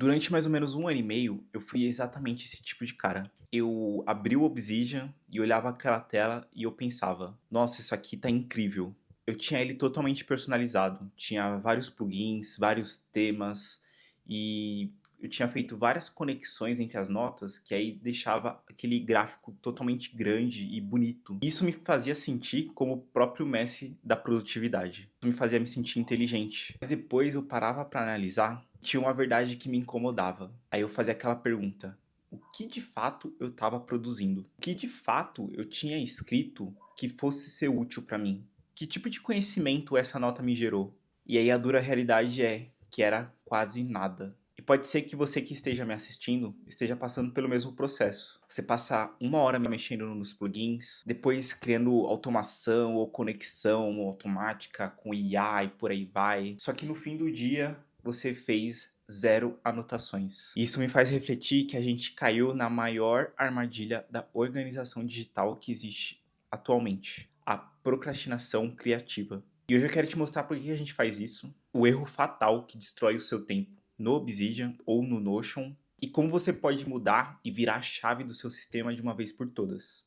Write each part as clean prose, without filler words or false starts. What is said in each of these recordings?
Durante mais ou menos 1 ano e meio, eu fui exatamente esse tipo de cara. Eu abri o Obsidian e olhava aquela tela e eu pensava: "Nossa, isso aqui tá incrível". Eu tinha ele totalmente personalizado, tinha vários plugins, vários temas e eu tinha feito várias conexões entre as notas que aí deixava aquele gráfico totalmente grande e bonito. Isso me fazia sentir como o próprio Messi da produtividade. Isso me fazia me sentir inteligente. Mas depois eu parava para analisar, tinha uma verdade que me incomodava. Aí eu fazia aquela pergunta: o que de fato eu estava produzindo? O que de fato eu tinha escrito que fosse ser útil para mim? Que tipo de conhecimento essa nota me gerou? E aí a dura realidade é que era quase nada. E pode ser que você que esteja me assistindo esteja passando pelo mesmo processo. Você passa 1 hora mexendo nos plugins, depois criando automação ou conexão automática com IA e por aí vai. Só que no fim do dia você fez zero anotações. Isso me faz refletir que a gente caiu na maior armadilha da organização digital que existe atualmente: a procrastinação criativa. E hoje eu quero te mostrar por que a gente faz isso, o erro fatal que destrói o seu tempo no Obsidian ou no Notion, e como você pode mudar e virar a chave do seu sistema de uma vez por todas.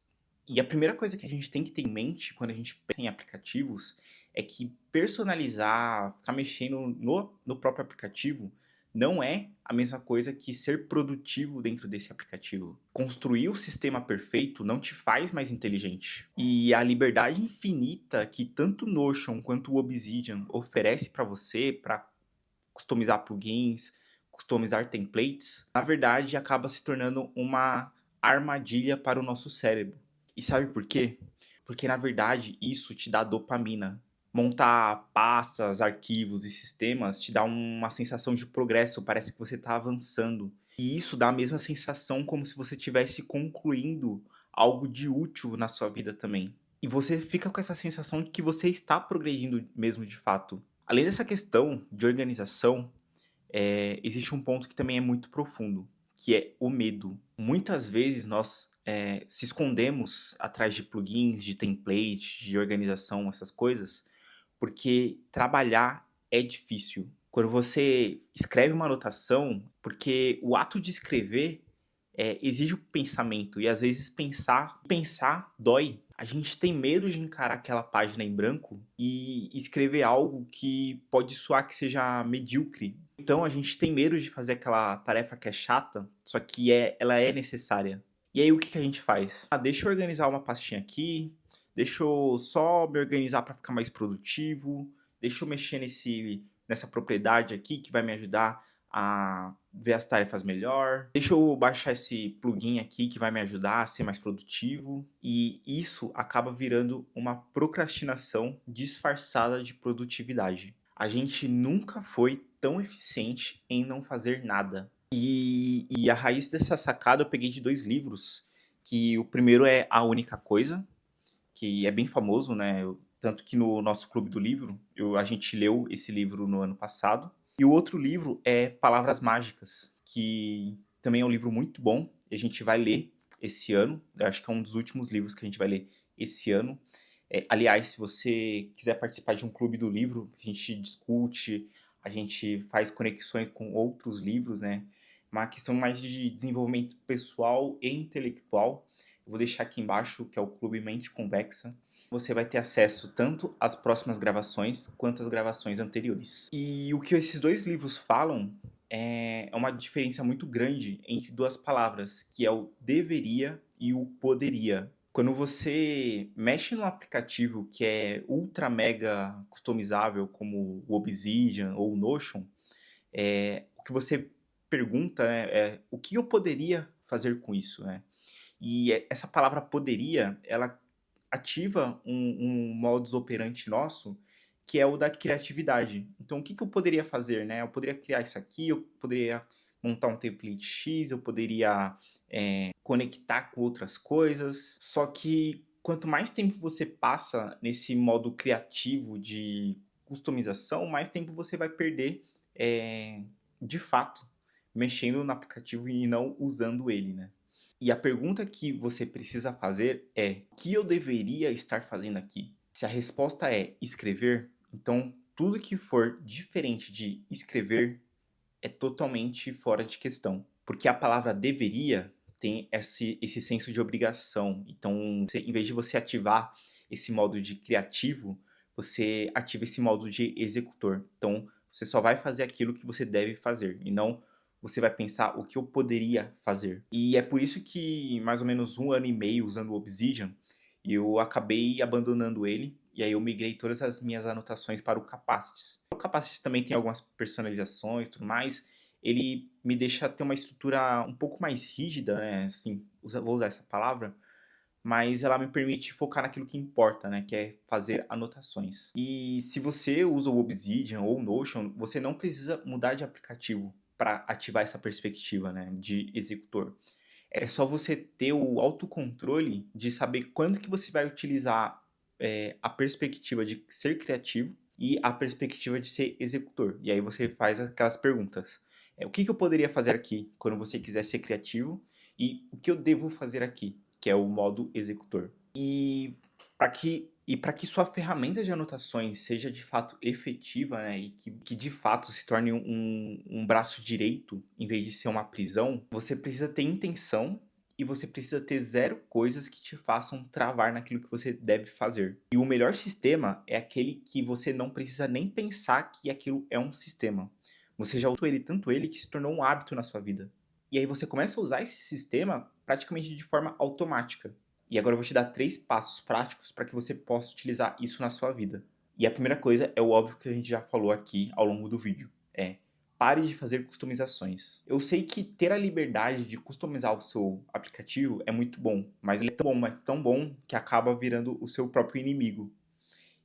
E a primeira coisa que a gente tem que ter em mente quando a gente pensa em aplicativos é que personalizar, ficar mexendo no próprio aplicativo, não é a mesma coisa que ser produtivo dentro desse aplicativo. Construir o sistema perfeito não te faz mais inteligente. E a liberdade infinita que tanto o Notion quanto o Obsidian oferece para você, para customizar plugins, customizar templates, na verdade acaba se tornando uma armadilha para o nosso cérebro. E sabe por quê? Porque na verdade isso te dá dopamina. Montar pastas, arquivos e sistemas te dá uma sensação de progresso, parece que você está avançando. E isso dá a mesma sensação como se você estivesse concluindo algo de útil na sua vida também. E você fica com essa sensação de que você está progredindo mesmo de fato. Além dessa questão de organização, existe um ponto que também é muito profundo, que é o medo. Muitas vezes nós se escondemos atrás de plugins, de templates, de organização, essas coisas, porque trabalhar é difícil. Quando você escreve uma anotação, porque o ato de escrever exige o pensamento e às vezes pensar dói. A gente tem medo de encarar aquela página em branco e escrever algo que pode soar que seja medíocre. Então a gente tem medo de fazer aquela tarefa que é chata, só que ela é necessária. E aí o que a gente faz? Ah, deixa eu organizar uma pastinha aqui, deixa eu só me organizar para ficar mais produtivo, deixa eu mexer nessa propriedade aqui que vai me ajudar a ver as tarefas melhor. Deixa eu baixar esse plugin aqui que vai me ajudar a ser mais produtivo. E isso acaba virando uma procrastinação disfarçada de produtividade. A gente nunca foi tão eficiente em não fazer nada. E a raiz dessa sacada eu peguei de 2 livros, que o primeiro é A Única Coisa, que é bem famoso, né? Tanto que no nosso clube do livro, a gente leu esse livro no ano passado. E o outro livro é Palavras Mágicas, que também é um livro muito bom. E a gente vai ler esse ano. Eu acho que é um dos últimos livros que a gente vai ler esse ano. Aliás, se você quiser participar de um clube do livro, a gente discute, a gente faz conexões com outros livros, né? Uma questão mais de desenvolvimento pessoal e intelectual. Eu vou deixar aqui embaixo, que é o Clube Mente Convexa. Você vai ter acesso tanto às próximas gravações quanto às gravações anteriores. E o que esses 2 livros falam é uma diferença muito grande entre 2 palavras, que é o deveria e o poderia. Quando você mexe num aplicativo que é ultra mega customizável, como o Obsidian ou o Notion, o que você pergunta, né, é o que eu poderia fazer com isso, né? E essa palavra poderia, ela ativa um modus operandi nosso, que é o da criatividade. Então, o que eu poderia fazer, né? Eu poderia criar isso aqui, eu poderia montar um template X, eu poderia conectar com outras coisas. Só que quanto mais tempo você passa nesse modo criativo de customização, mais tempo você vai perder, de fato, mexendo no aplicativo e não usando ele, né? E a pergunta que você precisa fazer é: o que eu deveria estar fazendo aqui? Se a resposta é escrever, então tudo que for diferente de escrever é totalmente fora de questão, porque a palavra deveria tem esse senso de obrigação. Então, em vez de você ativar esse modo de criativo, você ativa esse modo de executor. Então, você só vai fazer aquilo que você deve fazer e não você vai pensar o que eu poderia fazer. E é por isso que mais ou menos 1 ano e meio usando o Obsidian, eu acabei abandonando ele e aí eu migrei todas as minhas anotações para o Capacities. O Capacities também tem algumas personalizações e tudo mais. Ele me deixa ter uma estrutura um pouco mais rígida, né? Assim, vou usar essa palavra, mas ela me permite focar naquilo que importa, né? Que é fazer anotações. E se você usa o Obsidian ou o Notion, você não precisa mudar de aplicativo para ativar essa perspectiva, né? De executor. É só você ter o autocontrole de saber quando que você vai utilizar a perspectiva de ser criativo e a perspectiva de ser executor. E aí você faz aquelas perguntas. O que que eu poderia fazer aqui quando você quiser ser criativo e o que eu devo fazer aqui, que é o modo executor. E para que sua ferramenta de anotações seja de fato efetiva, né, e que de fato se torne um braço direito em vez de ser uma prisão, você precisa ter intenção e você precisa ter zero coisas que te façam travar naquilo que você deve fazer. E o melhor sistema é aquele que você não precisa nem pensar que aquilo é um sistema. Você já usou ele tanto ele que se tornou um hábito na sua vida. E aí você começa a usar esse sistema praticamente de forma automática. E agora eu vou te dar 3 passos práticos para que você possa utilizar isso na sua vida. E a primeira coisa é o óbvio que a gente já falou aqui ao longo do vídeo. Pare de fazer customizações. Eu sei que ter a liberdade de customizar o seu aplicativo é muito bom, mas ele é tão bom, mas tão bom que acaba virando o seu próprio inimigo.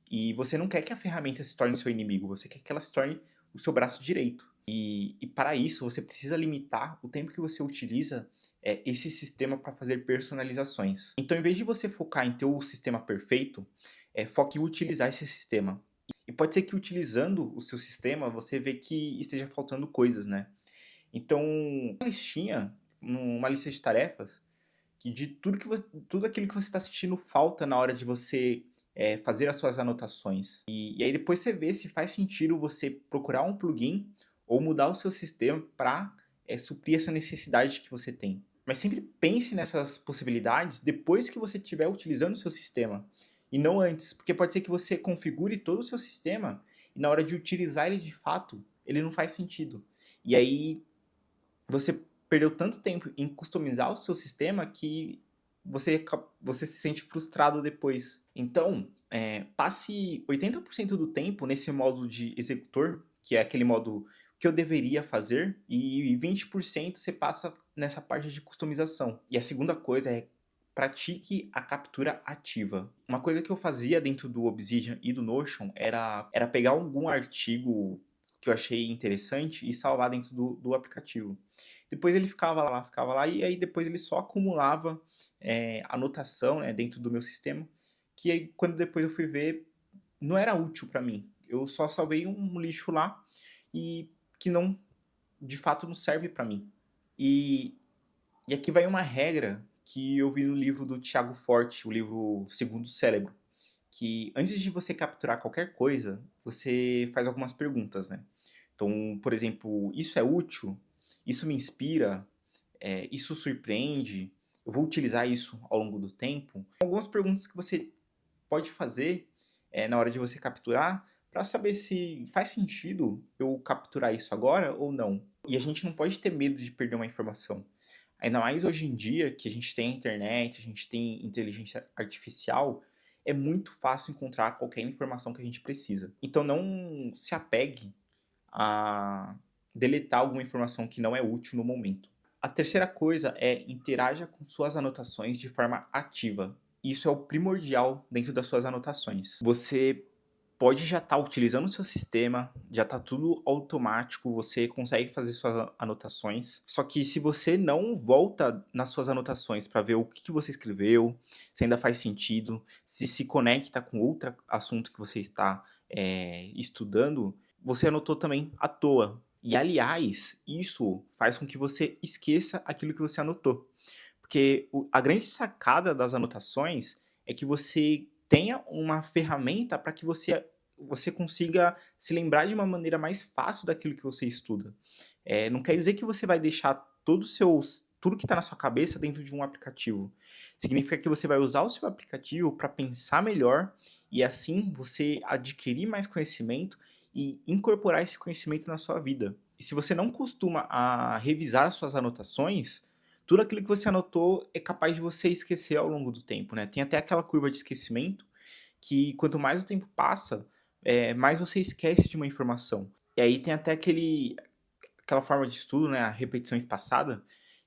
E você não quer que a ferramenta se torne seu inimigo, você quer que ela se torne o seu braço direito. E para isso, você precisa limitar o tempo que você utiliza esse sistema para fazer personalizações. Então, em vez de você focar em ter o sistema perfeito, foque em utilizar esse sistema. E pode ser que utilizando o seu sistema, você vê que esteja faltando coisas, né? Então, uma lista de tarefas, que de tudo aquilo que você está sentindo falta na hora de você fazer as suas anotações. E aí depois você vê se faz sentido você procurar um plugin ou mudar o seu sistema para suprir essa necessidade que você tem. Mas sempre pense nessas possibilidades depois que você estiver utilizando o seu sistema e não antes, porque pode ser que você configure todo o seu sistema e na hora de utilizar ele de fato, ele não faz sentido. E aí você perdeu tanto tempo em customizar o seu sistema que você se sente frustrado depois. Então, passe 80% do tempo nesse modo de executor, que é aquele modo que eu deveria fazer, e 20% você passa nessa parte de customização. E a segunda coisa é pratique a captura ativa. Uma coisa que eu fazia dentro do Obsidian e do Notion era pegar algum artigo que eu achei interessante e salvar dentro do aplicativo. Depois ele ficava lá, e aí depois ele só acumulava anotação, né, dentro do meu sistema, que aí, quando depois eu fui ver, não era útil para mim. Eu só salvei um lixo lá e que não, de fato, não serve para mim. E, e aqui vai uma regra que eu vi no livro do Tiago Forte, o livro Segundo Cérebro, que antes de você capturar qualquer coisa, você faz algumas perguntas, né? Então, por exemplo, isso é útil? Isso me inspira? Isso surpreende? Eu vou utilizar isso ao longo do tempo? Algumas perguntas que você pode fazer na hora de você capturar para saber se faz sentido eu capturar isso agora ou não. E a gente não pode ter medo de perder uma informação. Ainda mais hoje em dia que a gente tem internet, a gente tem inteligência artificial, é muito fácil encontrar qualquer informação que a gente precisa. Então não se apegue a deletar alguma informação que não é útil no momento. A terceira coisa é interaja com suas anotações de forma ativa. Isso é o primordial dentro das suas anotações. Você pode já estar utilizando o seu sistema, já está tudo automático, você consegue fazer suas anotações. Só que se você não volta nas suas anotações para ver o que você escreveu, se ainda faz sentido, se conecta com outro assunto que você está estudando, você anotou também à toa. E aliás, isso faz com que você esqueça aquilo que você anotou. Porque a grande sacada das anotações é que você tenha uma ferramenta para que você você consiga se lembrar de uma maneira mais fácil daquilo que você estuda. Não quer dizer que você vai deixar tudo que está na sua cabeça dentro de um aplicativo. Significa que você vai usar o seu aplicativo para pensar melhor e assim você adquirir mais conhecimento e incorporar esse conhecimento na sua vida. E se você não costuma a revisar as suas anotações, tudo aquilo que você anotou é capaz de você esquecer ao longo do tempo, né? Tem até aquela curva de esquecimento que quanto mais o tempo passa, mais você esquece de uma informação. E aí tem até aquela forma de estudo, né, a repetição espaçada,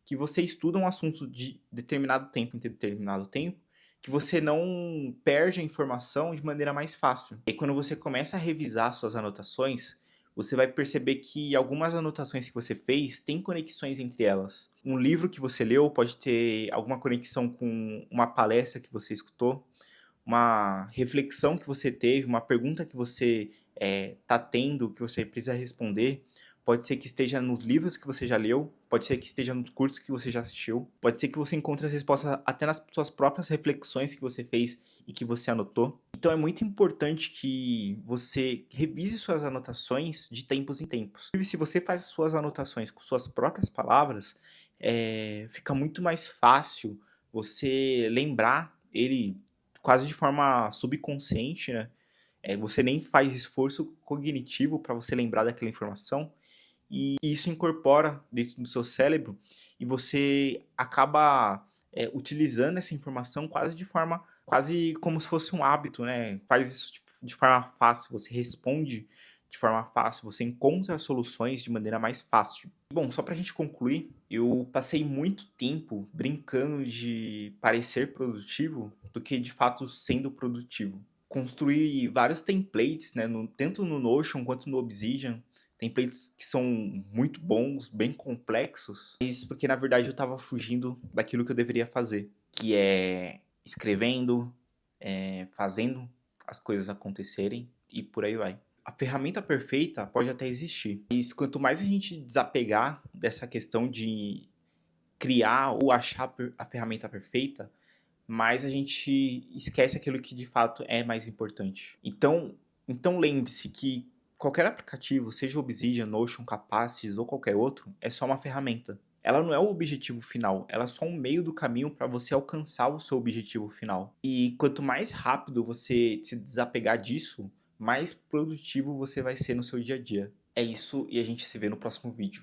que você estuda um assunto de determinado tempo em determinado tempo, que você não perde a informação de maneira mais fácil. E quando você começa a revisar suas anotações, você vai perceber que algumas anotações que você fez têm conexões entre elas. Um livro que você leu pode ter alguma conexão com uma palestra que você escutou, uma reflexão que você teve, uma pergunta que você está tendo, que você precisa responder. Pode ser que esteja nos livros que você já leu, pode ser que esteja nos cursos que você já assistiu, pode ser que você encontre as respostas até nas suas próprias reflexões que você fez e que você anotou. Então é muito importante que você revise suas anotações de tempos em tempos. E se você faz suas anotações com suas próprias palavras, fica muito mais fácil você lembrar ele quase de forma subconsciente, né? Você nem faz esforço cognitivo para você lembrar daquela informação e isso incorpora dentro do seu cérebro e você acaba utilizando essa informação quase como se fosse um hábito, né? Faz isso de forma fácil, você responde de forma fácil, você encontra soluções de maneira mais fácil. Bom, só para a gente concluir, eu passei muito tempo brincando de parecer produtivo do que de fato sendo produtivo. Construí vários templates, né, tanto no Notion quanto no Obsidian, templates que são muito bons, bem complexos, mas porque na verdade eu estava fugindo daquilo que eu deveria fazer, que é escrevendo, fazendo as coisas acontecerem e por aí vai. A ferramenta perfeita pode até existir, mas quanto mais a gente desapegar dessa questão de criar ou achar a ferramenta perfeita, mais a gente esquece aquilo que de fato é mais importante. Então lembre-se que qualquer aplicativo, seja Obsidian, Notion, Capacity ou qualquer outro, é só uma ferramenta. Ela não é o objetivo final, ela é só um meio do caminho para você alcançar o seu objetivo final. E quanto mais rápido você se desapegar disso, mais produtivo você vai ser no seu dia a dia. É isso e a gente se vê no próximo vídeo.